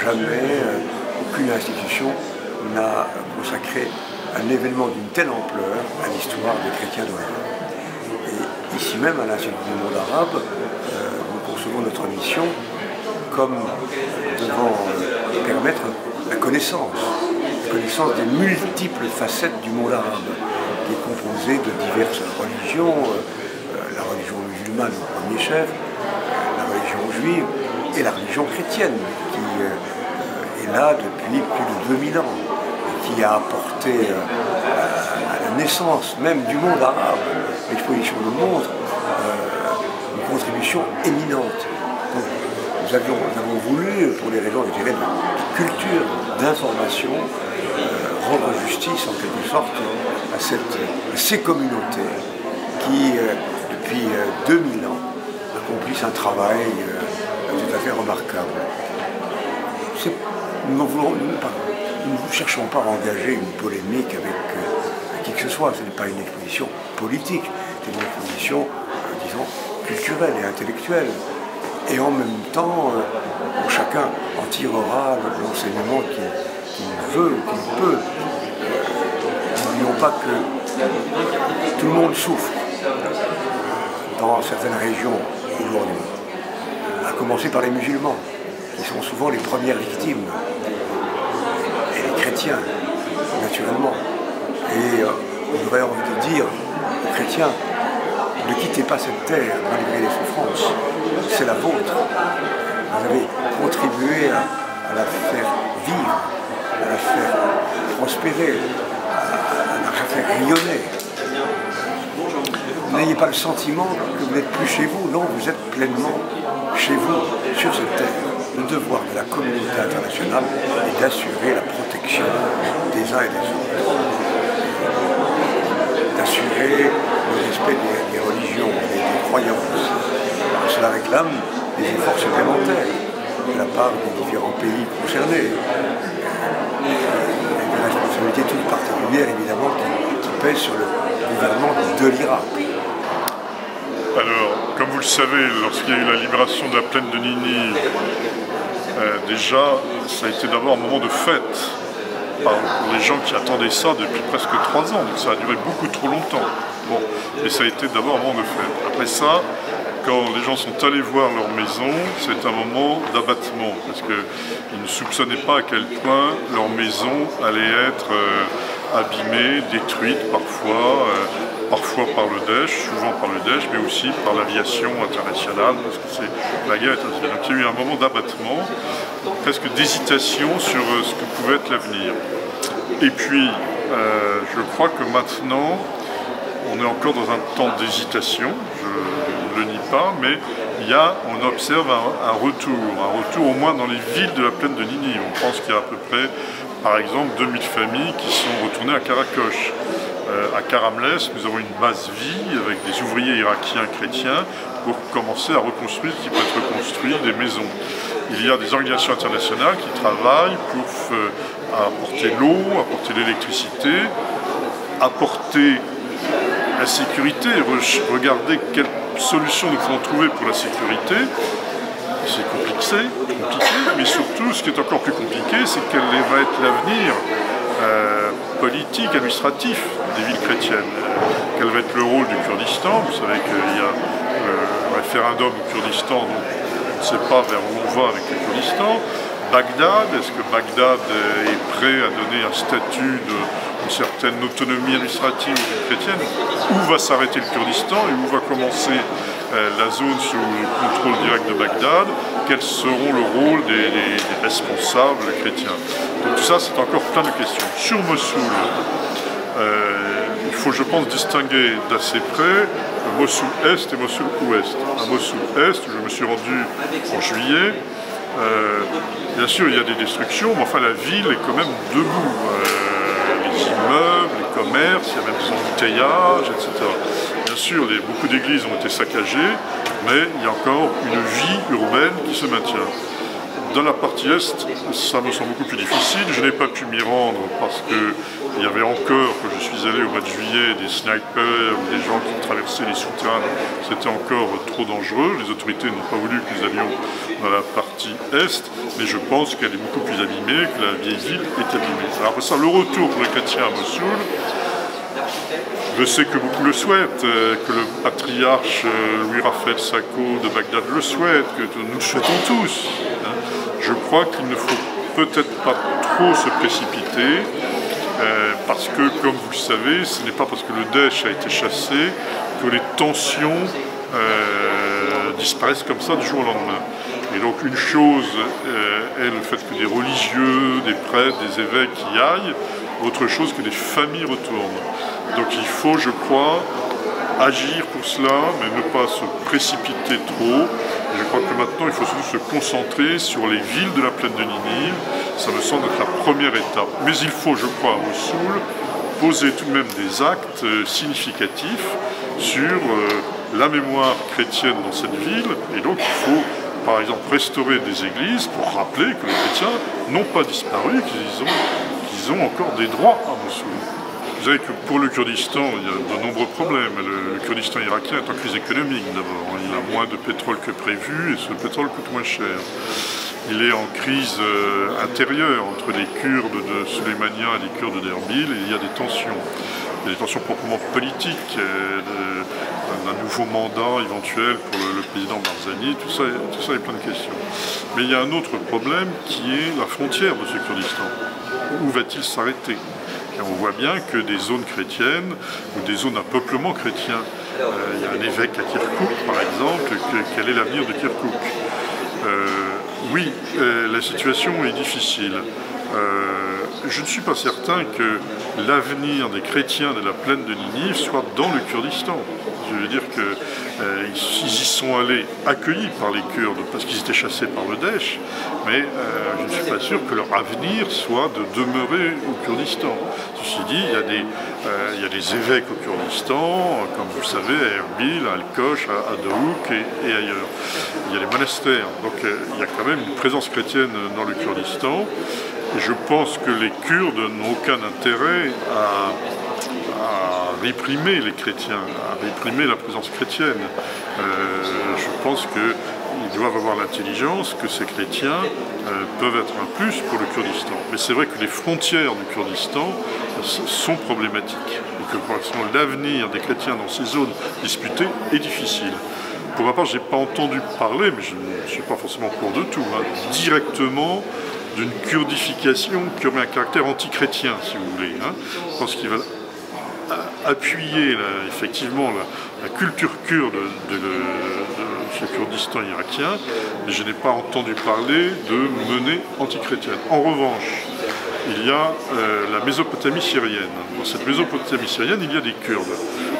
jamais, aucune institution n'a consacré un événement d'une telle ampleur à l'histoire des chrétiens d'Orient. Et ici même, à l'Institut du monde arabe, nous concevons notre mission comme devant permettre la connaissance des multiples facettes du monde arabe, qui est composé de diverses religions, la religion musulmane au premier chef, la religion juive et la religion chrétienne, qui est là depuis plus de 2000 ans, et qui a apporté à la naissance même du monde arabe, l'exposition nous montre, une contribution éminente. Donc, nous avons voulu, pour des raisons je dirais, de culture, d'information, rendre justice en quelque sorte à ces communautés qui, depuis 2000 ans, accomplissent un travail tout à fait remarquable. Nous ne cherchons pas à engager une polémique avec qui que ce soit. Ce n'est pas une exposition politique, c'est une exposition, disons, culturelle et intellectuelle. Et en même temps, chacun en tirera l'enseignement qu'il veut, qu'il peut. N'oublions pas que tout le monde souffre dans certaines régions aujourd'hui, à commencer par les musulmans, qui sont souvent les premières victimes, et les chrétiens, naturellement. Et on aurait envie de dire aux chrétiens, ne quittez pas cette terre malgré les souffrances, c'est la vôtre. Vous avez contribué à la faire vivre, à la faire prospérer, à la faire rayonner. N'ayez pas le sentiment que vous n'êtes plus chez vous, non, vous êtes pleinement chez vous, sur cette terre. Le devoir de la communauté internationale est d'assurer la protection des uns et des autres, d'assurer le respect des religions, des croyances. Cela réclame des efforts supplémentaires de la part des différents pays concernés. Une responsabilité toute particulière, évidemment, qui pèse sur le gouvernement de l'Irak. Alors, comme vous le savez, lorsqu'il y a eu la libération de la plaine de Ninive, déjà, ça a été d'abord un moment de fête pour les gens qui attendaient ça depuis presque 3 ans, donc ça a duré beaucoup trop longtemps. Bon, et ça a été d'abord un moment de fête. Après ça, quand les gens sont allés voir leur maison, c'est un moment d'abattement, parce qu'ils ne soupçonnaient pas à quel point leur maison allait être abîmée, détruite parfois, parfois par le Daesh, souvent par le Daesh, mais aussi par l'aviation internationale, parce que c'est la guerre internationale. Donc il y a eu un moment d'abattement, presque d'hésitation sur ce que pouvait être l'avenir. Et puis, je crois que maintenant, on est encore dans un temps d'hésitation, je ne le nie pas, mais on observe un retour au moins dans les villes de la plaine de Ninive. On pense qu'il y a à peu près, par exemple, 2000 familles qui sont retournées à Karakosh. À Karamles, nous avons une base vie avec des ouvriers irakiens chrétiens pour commencer à reconstruire ce qui peut être reconstruit, des maisons. Il y a des organisations internationales qui travaillent pour apporter l'eau, apporter l'électricité, apporter la sécurité, regarder quelles solutions nous pouvons trouver pour la sécurité. C'est compliqué, mais surtout, ce qui est encore plus compliqué, c'est quel va être l'avenir politique, administratif des villes chrétiennes. Quel va être le rôle du Kurdistan? Vous savez qu'il y a le référendum au Kurdistan, donc on ne sait pas vers où on va avec le Kurdistan. Bagdad, est-ce que Bagdad est prêt à donner un statut d'une certaine autonomie administrative aux villes chrétiennes? Où va s'arrêter le Kurdistan et où va commencer la zone sous le contrôle direct de Bagdad? Quels seront le rôle des responsables chrétiens? Donc tout ça, c'est encore plein de questions. Sur Mossoul, il faut, je pense, distinguer d'assez près Mossoul Est et Mossoul Ouest. À Mossoul Est, où je me suis rendu en juillet, bien sûr, il y a des destructions, mais enfin, la ville est quand même debout. Les immeubles, les commerces, il y a même des embouteillages, etc. Bien sûr, beaucoup d'églises ont été saccagées, mais il y a encore une vie urbaine qui se maintient. Dans la partie Est, ça me semble beaucoup plus difficile. Je n'ai pas pu m'y rendre parce que Il y avait encore, quand je suis allé au mois de juillet, des snipers ou des gens qui traversaient les souterrains. C'était encore trop dangereux. Les autorités n'ont pas voulu que nous allions dans la partie est, mais je pense qu'elle est beaucoup plus abîmée, que la vieille ville est abîmée. Alors après ça, le retour pour les chrétiens à Mossoul, je sais que beaucoup le souhaitent, que le patriarche Louis-Raphaël Sacco de Bagdad le souhaite, que nous le souhaitons tous. Je crois qu'il ne faut peut-être pas trop se précipiter, parce que, comme vous le savez, ce n'est pas parce que le Daesh a été chassé que les tensions disparaissent comme ça du jour au lendemain. Et donc une chose est le fait que des religieux, des prêtres, des évêques y aillent, autre chose que des familles retournent. Donc il faut, je crois, agir pour cela, mais ne pas se précipiter trop. Et je crois que maintenant, il faut surtout se concentrer sur les villes de la plaine de Ninive. Ça me semble être la première étape. Mais il faut, je crois, à Mossoul, poser tout de même des actes significatifs sur la mémoire chrétienne dans cette ville. Et donc, il faut, par exemple, restaurer des églises pour rappeler que les chrétiens n'ont pas disparu, qu'ils ont encore des droits à Mossoul. Vous savez que pour le Kurdistan, il y a de nombreux problèmes. Le Kurdistan irakien est en crise économique d'abord. Il a moins de pétrole que prévu et ce pétrole coûte moins cher. Il est en crise intérieure entre les Kurdes de Suleymania et les Kurdes d'Erbil et il y a des tensions. Il y a des tensions proprement politiques, d'un nouveau mandat éventuel pour le président Barzani, tout ça est plein de questions. Mais il y a un autre problème qui est la frontière de ce Kurdistan. Où va-t-il s'arrêter ? Et on voit bien que des zones chrétiennes ou des zones à peuplement chrétien, il y a un évêque à Kirkouk par exemple, quel est l'avenir de Kirkouk ? Oui, la situation est difficile. Je ne suis pas certain que l'avenir des chrétiens de la plaine de Ninive soit dans le Kurdistan. Je veux dire qu'ils y sont allés accueillis par les Kurdes parce qu'ils étaient chassés par le Daesh, mais je ne suis pas sûr que leur avenir soit de demeurer au Kurdistan. Ceci dit, il y a des évêques au Kurdistan, comme vous le savez, à Erbil, à Al-Kosh, à Daouk et ailleurs. Il y a des monastères, donc il y a quand même une présence chrétienne dans le Kurdistan. Et je pense que les Kurdes n'ont aucun intérêt à réprimer les chrétiens, à réprimer la présence chrétienne. Je pense qu'ils doivent avoir l'intelligence que ces chrétiens peuvent être un plus pour le Kurdistan. Mais c'est vrai que les frontières du Kurdistan sont problématiques et que pour l'instant l'avenir des chrétiens dans ces zones disputées est difficile. Pour ma part, je n'ai pas entendu parler, mais je ne suis pas forcément au courant de tout, directement d'une kurdification qui aurait un caractère anti-chrétien, si vous voulez. Je pense qu'il va appuyer effectivement la culture kurde de ce Kurdistan irakien, mais je n'ai pas entendu parler de menées anti-chrétiennes. En revanche, il y a la Mésopotamie syrienne. Dans cette Mésopotamie syrienne, il y a des Kurdes.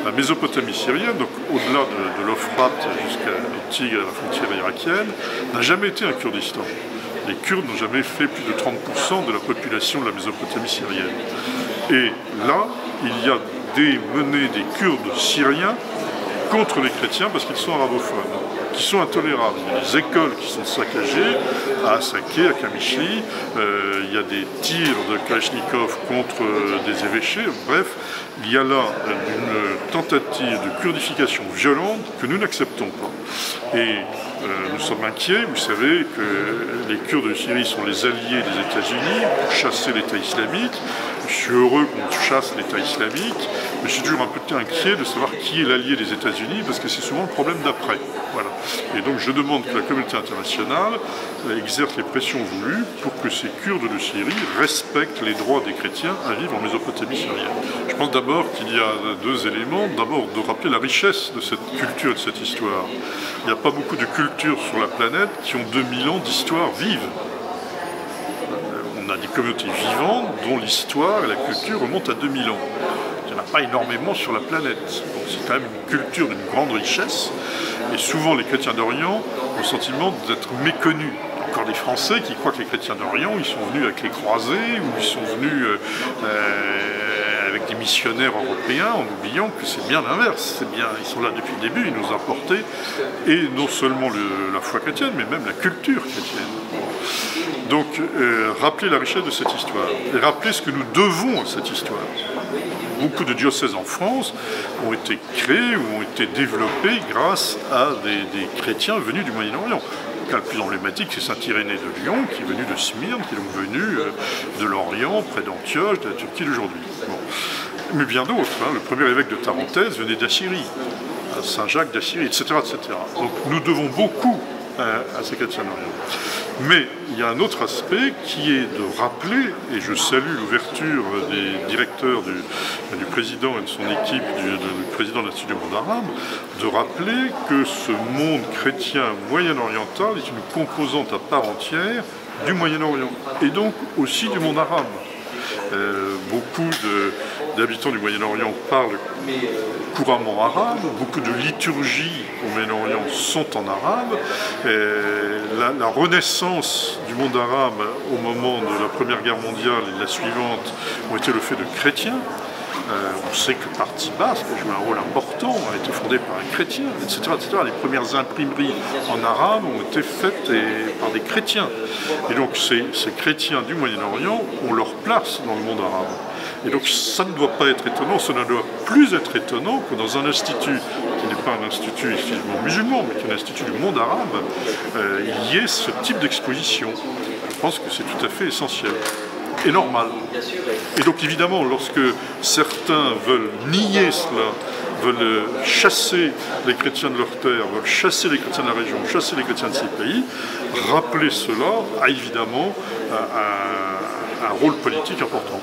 La Mésopotamie syrienne, donc au-delà de l'Euphrate jusqu'au Tigre, à la frontière irakienne, n'a jamais été un Kurdistan. Les Kurdes n'ont jamais fait plus de 30% de la population de la Mésopotamie syrienne. Et là, il y a des menées des Kurdes syriens contre les chrétiens parce qu'ils sont arabophones, qui sont intolérables. Il y a des écoles qui sont saccagées à Assaké, à Kamishli, il y a des tirs de Kalachnikov contre des évêchés. Bref, il y a là une tentative de kurdification violente que nous n'acceptons pas. Et nous sommes inquiets, vous savez que les Kurdes de Syrie sont les alliés des États-Unis pour chasser l'État islamique. Je suis heureux qu'on chasse l'État islamique, mais je suis toujours un peu inquiet de savoir qui est l'allié des États-Unis, parce que c'est souvent le problème d'après. Voilà. Et donc je demande que la communauté internationale exerce les pressions voulues pour que ces Kurdes de Syrie respectent les droits des chrétiens à vivre en Mésopotamie syrienne. Je pense d'abord qu'il y a deux éléments. D'abord, de rappeler la richesse de cette culture et de cette histoire. Il n'y a pas beaucoup de cultures sur la planète qui ont 2000 ans d'histoire vive. On a des communautés vivantes dont l'histoire et la culture remontent à 2000 ans. Il n'y en a pas énormément sur la planète. Donc c'est quand même une culture d'une grande richesse. Et souvent les chrétiens d'Orient ont le sentiment d'être méconnus. Encore des Français qui croient que les chrétiens d'Orient, ils sont venus avec les croisés ou ils sont venus avec des missionnaires européens en oubliant que c'est bien l'inverse. C'est bien, ils sont là depuis le début, ils nous ont apporté et non seulement la foi chrétienne, mais même la culture chrétienne. Donc, rappeler la richesse de cette histoire, et rappeler ce que nous devons à cette histoire. Beaucoup de diocèses en France ont été créés ou ont été développés grâce à des chrétiens venus du Moyen-Orient. Le cas le plus emblématique, c'est Saint-Irénée de Lyon, qui est venu de Smyrne, qui est donc venu de l'Orient, près d'Antioche, de la Turquie d'aujourd'hui. Bon. Mais bien d'autres, hein. Le premier évêque de Tarentaise venait d'Assyrie, Saint-Jacques d'Assyrie, etc., etc. Donc nous devons beaucoup à ces chrétiens d'Orient. Mais il y a un autre aspect qui est de rappeler, et je salue l'ouverture des directeurs, du président et de son équipe, du président de l'Institut du monde arabe, de rappeler que ce monde chrétien moyen-oriental est une composante à part entière du Moyen-Orient, et donc aussi du monde arabe. Beaucoup d'habitants du Moyen-Orient parlent couramment arabe, beaucoup de liturgies au Moyen-Orient sont en arabe. La renaissance du monde arabe au moment de la Première Guerre mondiale et de la suivante ont été le fait de chrétiens. On sait que Parti Basque, qui joue un rôle important, a été fondé par un chrétien, etc., etc. Les premières imprimeries en arabe ont été faites par des chrétiens. Et donc ces chrétiens du Moyen-Orient ont leur place dans le monde arabe. Et donc ça ne doit pas être étonnant, ça ne doit plus être étonnant que dans un institut, qui n'est pas un institut exclusivement musulman, mais qui est un institut du monde arabe, il y ait ce type d'exposition. Je pense que c'est tout à fait essentiel. Et normal. Et donc évidemment, lorsque certains veulent nier cela, veulent chasser les chrétiens de leur terre, veulent chasser les chrétiens de la région, chasser les chrétiens de ces pays, rappeler cela a évidemment un rôle politique important.